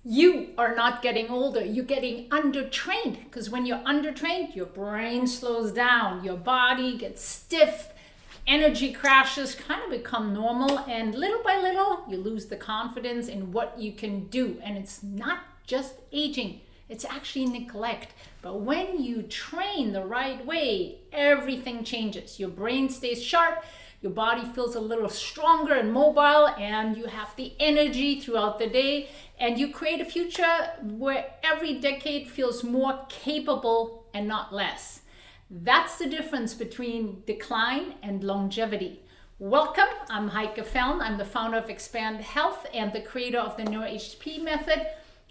You are not getting older, you're getting undertrained, because when you're undertrained, your brain slows down, your body gets stiff, energy crashes kind of become normal, and little by little, you lose the confidence in what you can do. And it's not just aging, it's actually neglect. But when you train the right way, everything changes. Your brain stays sharp, your body feels a little stronger and mobile, and you have the energy throughout the day, and you create a future where every decade feels more capable and not less. That's the difference between decline and longevity. Welcome, I'm Heike Fallon. I'm the founder of Expand Health and the creator of the NeuroHP method,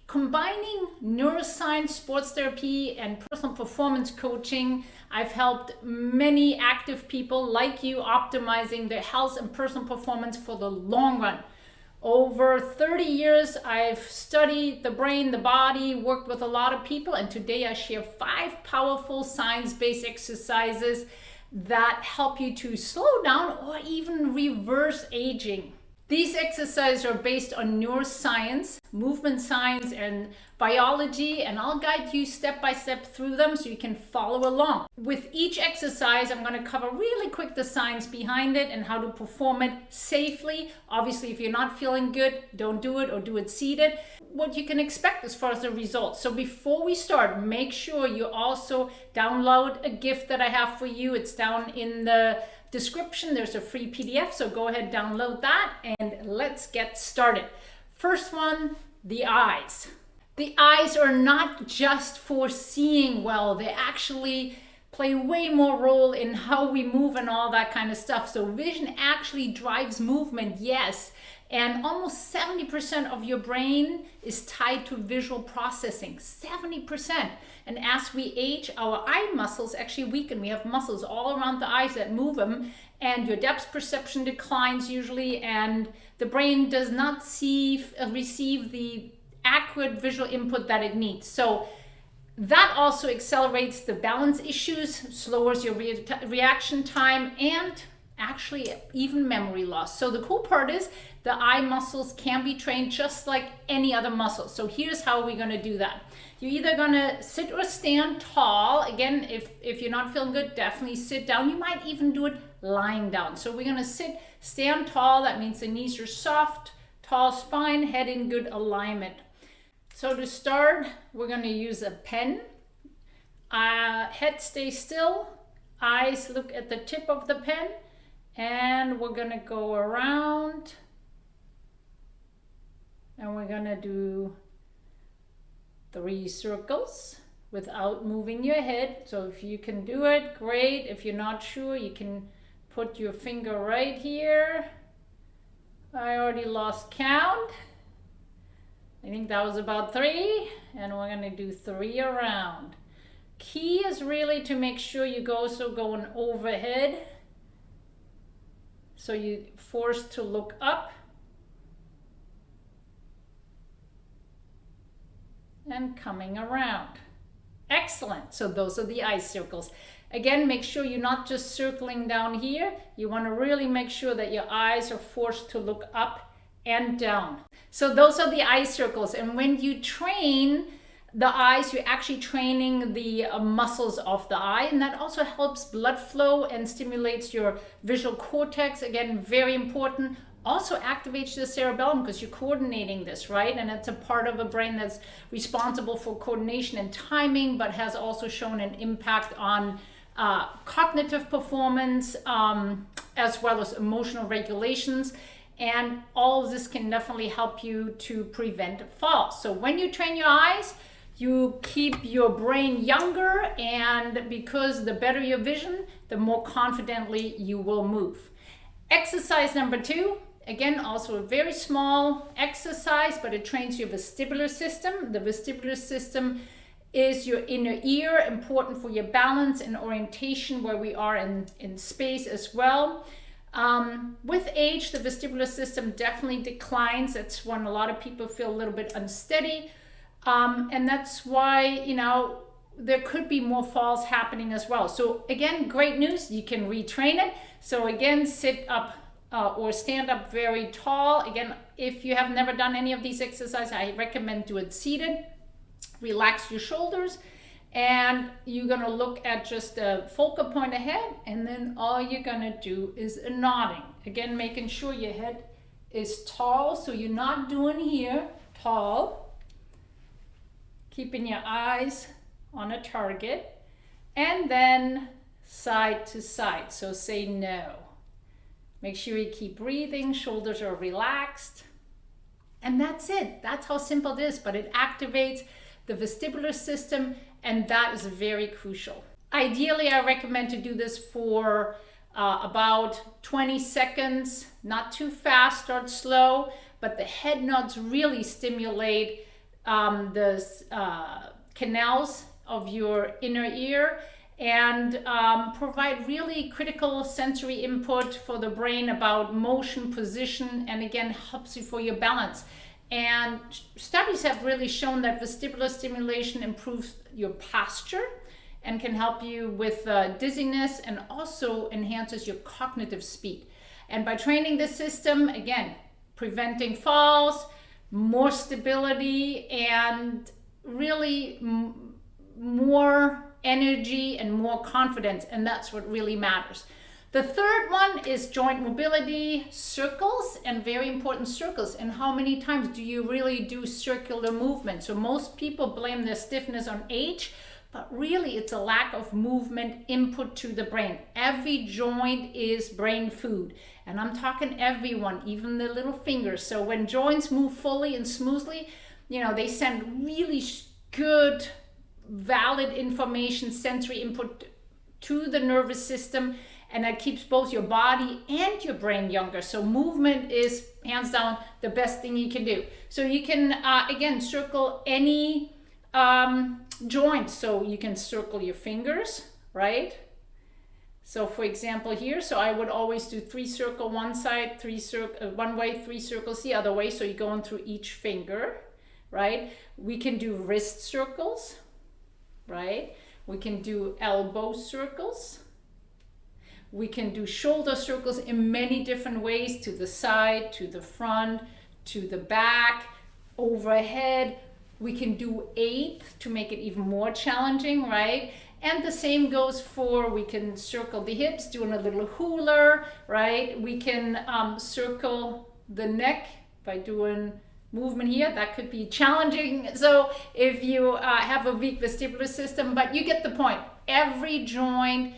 combining neuroscience, sports therapy, and personal performance coaching. I've helped many active people like you optimizing their health and personal performance for the long run. Over 30 years, I've studied the brain, the body, worked with a lot of people, and today I share 5 powerful science-based exercises that help you to slow down or even reverse aging. These exercises are based on neuroscience, movement science, and biology, and I'll guide you step by step through them so you can follow along. With each exercise, I'm going to cover really quick the science behind it and how to perform it safely. Obviously, if you're not feeling good, don't do it or do it seated. What you can expect as far as the results. So before we start, make sure you also download a gift that I have for you. It's down in the description. There's a free PDF, so go ahead, download that, and let's get started. First one, the eyes. The eyes are not just for seeing well, they actually play way more role in how we move and all that kind of stuff. So vision actually drives movement, yes, and almost 70% of your brain is tied to visual processing, 70%. And as we age, our eye muscles actually weaken. We have muscles all around the eyes that move them, and your depth perception declines usually, and the brain does not receive the accurate visual input that it needs. So that also accelerates the balance issues, slowers your reaction time, and actually even memory loss. So the cool part is the eye muscles can be trained just like any other muscle. So here's how we're going to do that. You're either going to sit or stand tall. Again, if you're not feeling good, definitely sit down. You might even do it lying down. So we're going to stand tall. That means the knees are soft, tall spine, head in good alignment. So to start, we're going to use a pen. Head stays still, eyes look at the tip of the pen, and we're going to go around, and we're going to do 3 circles without moving your head. So if you can do it, great. If you're not sure, you can put your finger right here. I already lost count. I think that was about 3, and we're going to do 3 around. Key is really to make sure you going overhead, so you're forced to look up, and coming around. Excellent. So those are the eye circles. Again, make sure you're not just circling down here. You want to really make sure that your eyes are forced to look up and down. So those are the eye circles. And when you train the eyes, you're actually training the muscles of the eye, and that also helps blood flow and stimulates your visual cortex. Again, very important. Also activates the cerebellum because you're coordinating this, right? And it's a part of a brain that's responsible for coordination and timing, but has also shown an impact on cognitive performance, as well as emotional regulations. And all of this can definitely help you to prevent falls. So when you train your eyes, you keep your brain younger, and because the better your vision, the more confidently you will move. Exercise number 2, again, also a very small exercise, but it trains your vestibular system. The vestibular system is your inner ear, important for your balance and orientation, where we are in space as well. With age, the vestibular system definitely declines. That's when a lot of people feel a little bit unsteady. And that's why, there could be more falls happening as well. So again, great news, you can retrain it. So again, sit up or stand up very tall. Again, if you have never done any of these exercises, I recommend do it seated. Relax your shoulders, and you're gonna look at just a focal point ahead, and then all you're gonna do is a nodding. Again, making sure your head is tall, so you're not doing here, tall. Keeping your eyes on a target, and then side to side, so say no. Make sure you keep breathing, shoulders are relaxed. And that's it. That's how simple it is, but it activates the vestibular system, and that is very crucial. Ideally, I recommend to do this for about 20 seconds, not too fast, start slow, but the head nods really stimulate the canals of your inner ear, and provide really critical sensory input for the brain about motion, position, and again, helps you for your balance. And studies have really shown that vestibular stimulation improves your posture and can help you with dizziness, and also enhances your cognitive speed. And by training the system, again, preventing falls, more stability, and really more energy and more confidence, and that's what really matters. The third one is joint mobility, circles, and very important circles. And how many times do you really do circular movement? So most people blame their stiffness on age, but really it's a lack of movement input to the brain. Every joint is brain food, and I'm talking everyone, even the little fingers. So when joints move fully and smoothly, they send really good, valid information, sensory input to the nervous system, and that keeps both your body and your brain younger. So movement is hands down the best thing you can do. So you can again circle any joint. So you can circle your fingers, right? So for example here, so I would always do 3 circle one side, 3 circle one way, 3 circles the other way. So you're going through each finger, right? We can do wrist circles, right? We can do elbow circles. We can do shoulder circles in many different ways, to the side, to the front, to the back, overhead. We can do 8 to make it even more challenging, right? And the same goes for, we can circle the hips, doing a little hula, right? We can circle the neck by doing movement here. That could be challenging. So if you have a weak vestibular system, but you get the point. Every joint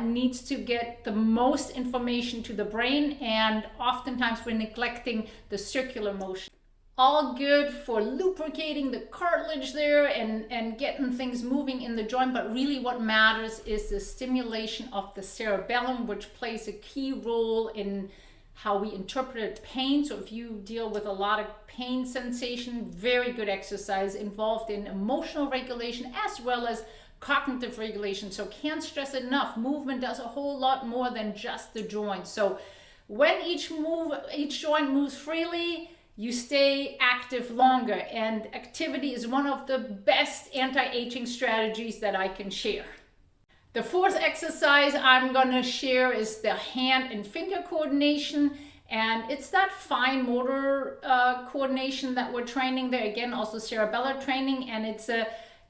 needs to get the most information to the brain, and oftentimes we're neglecting the circular motion. All good for lubricating the cartilage there and getting things moving in the joint, but really what matters is the stimulation of the cerebellum, which plays a key role in how we interpret pain. So if you deal with a lot of pain sensation, very good exercise involved in emotional regulation as well as cognitive regulation. So can't stress it enough, movement does a whole lot more than just the joint. So when each joint moves freely, you stay active longer, and activity is one of the best anti-aging strategies that I can share. The fourth exercise I'm going to share is the hand and finger coordination, and it's that fine motor coordination that we're training there. Again, also cerebellar training, and it's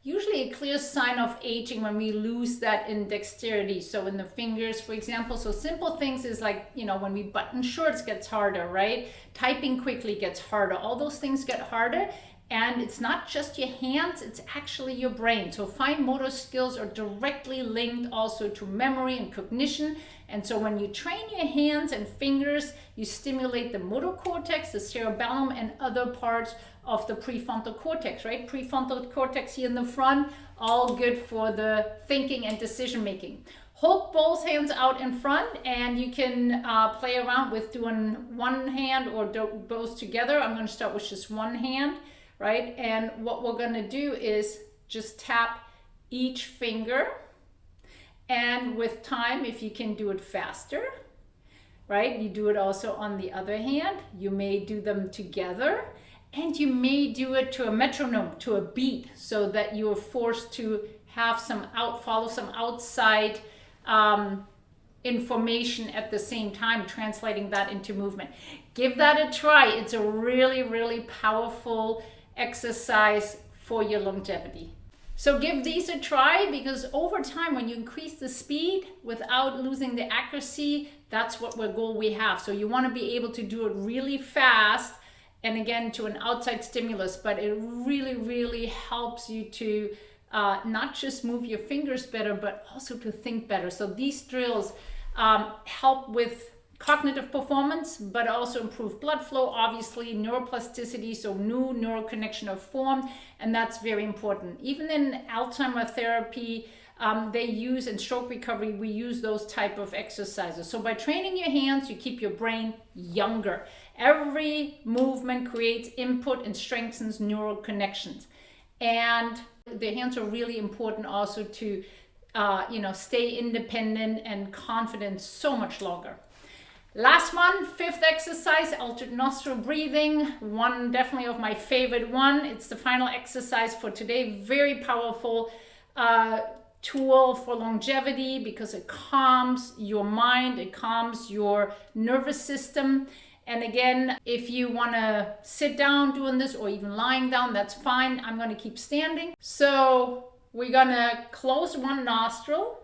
usually a clear sign of aging when we lose that in dexterity. So in the fingers, for example, so simple things is like, when we button shirts gets harder, right? Typing quickly gets harder. All those things get harder. And it's not just your hands, it's actually your brain. So fine motor skills are directly linked also to memory and cognition. And so when you train your hands and fingers, you stimulate the motor cortex, the cerebellum, and other parts of the prefrontal cortex, right? Prefrontal cortex here in the front, all good for the thinking and decision making. Hold both hands out in front, and you can play around with doing one hand or both together. I'm going to start with just one hand, right? And what we're going to do is just tap each finger, and with time, if you can do it faster, right? You do it also on the other hand. You may do them together, and you may do it to a metronome, to a beat, so that you are forced to have follow some outside information at the same time, translating that into movement. Give that a try. It's a really, really powerful exercise for your longevity. So give these a try, because over time, when you increase the speed without losing the accuracy, that's what goal we have. So you want to be able to do it really fast, and again, to an outside stimulus, but it really, really helps you to not just move your fingers better, but also to think better. So these drills help with cognitive performance, but also improve blood flow, obviously neuroplasticity, so new neural connection are formed, and that's very important. Even in Alzheimer therapy, they use, in stroke recovery, we use those type of exercises. So by training your hands, you keep your brain younger. Every movement creates input and strengthens neural connections. And the hands are really important also to stay independent and confident so much longer. Last one, fifth exercise, altered nostril breathing. One definitely of my favorite one. It's the final exercise for today. Very powerful tool for longevity because it calms your mind, it calms your nervous system. And again, if you want to sit down doing this or even lying down, that's fine. I'm going to keep standing. So we're going to close one nostril,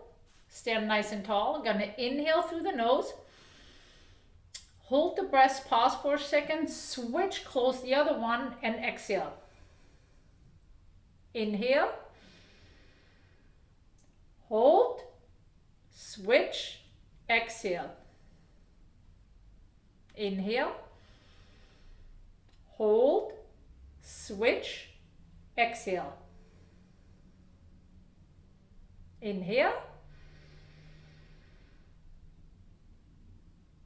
stand nice and tall. We're going to inhale through the nose. Hold the breath, pause for a second, switch, close the other one, and exhale. Inhale. Hold, switch, exhale. Inhale. Hold, switch, exhale. Inhale.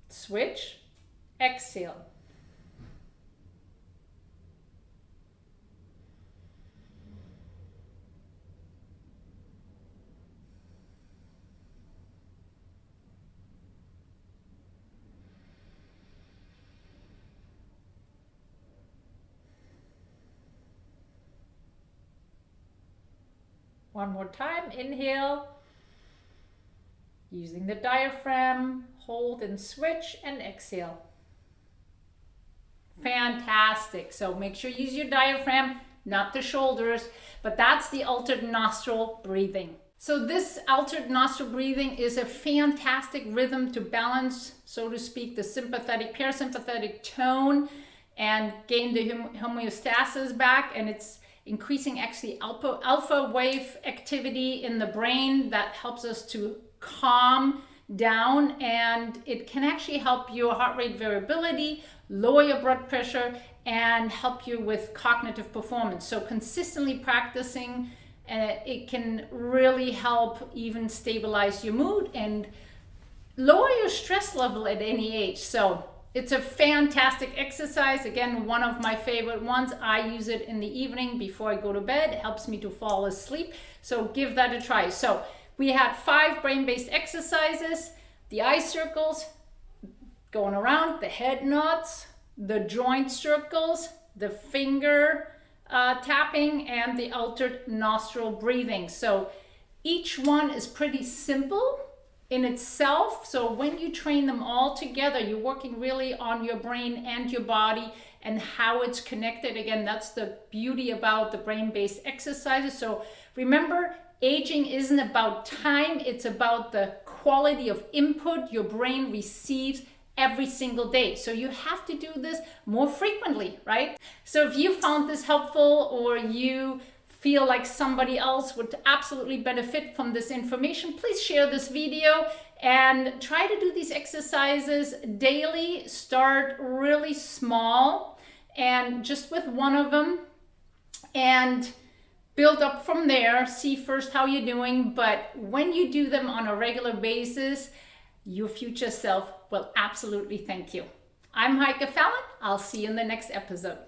Switch. Exhale. One more time. Inhale. Using the diaphragm. Hold and switch, and exhale. Fantastic. So make sure you use your diaphragm, not the shoulders, but that's the altered nostril breathing. So this altered nostril breathing is a fantastic rhythm to balance, so to speak, the sympathetic, parasympathetic tone and gain the homeostasis back. And it's increasing actually alpha wave activity in the brain that helps us to calm down, and it can actually help your heart rate variability, lower your blood pressure, and help you with cognitive performance. So consistently practicing, it can really help even stabilize your mood and lower your stress level at any age. So it's a fantastic exercise. Again, one of my favorite ones. I use it in the evening before I go to bed. It helps me to fall asleep. So give that a try. So we had 5 brain-based exercises: the eye circles, going around, the head nods, the joint circles, the finger tapping, and the altered nostril breathing. So each one is pretty simple in itself. So when you train them all together, you're working really on your brain and your body and how it's connected. Again, that's the beauty about the brain-based exercises. So remember, aging isn't about time, it's about the quality of input your brain receives every single day. So you have to do this more frequently, right? So if you found this helpful, or you feel like somebody else would absolutely benefit from this information, please share this video and try to do these exercises daily. Start really small and just with one of them, and build up from there. See first how you're doing, but when you do them on a regular basis, your future self will absolutely thank you. I'm Heike Fallon. I'll see you in the next episode.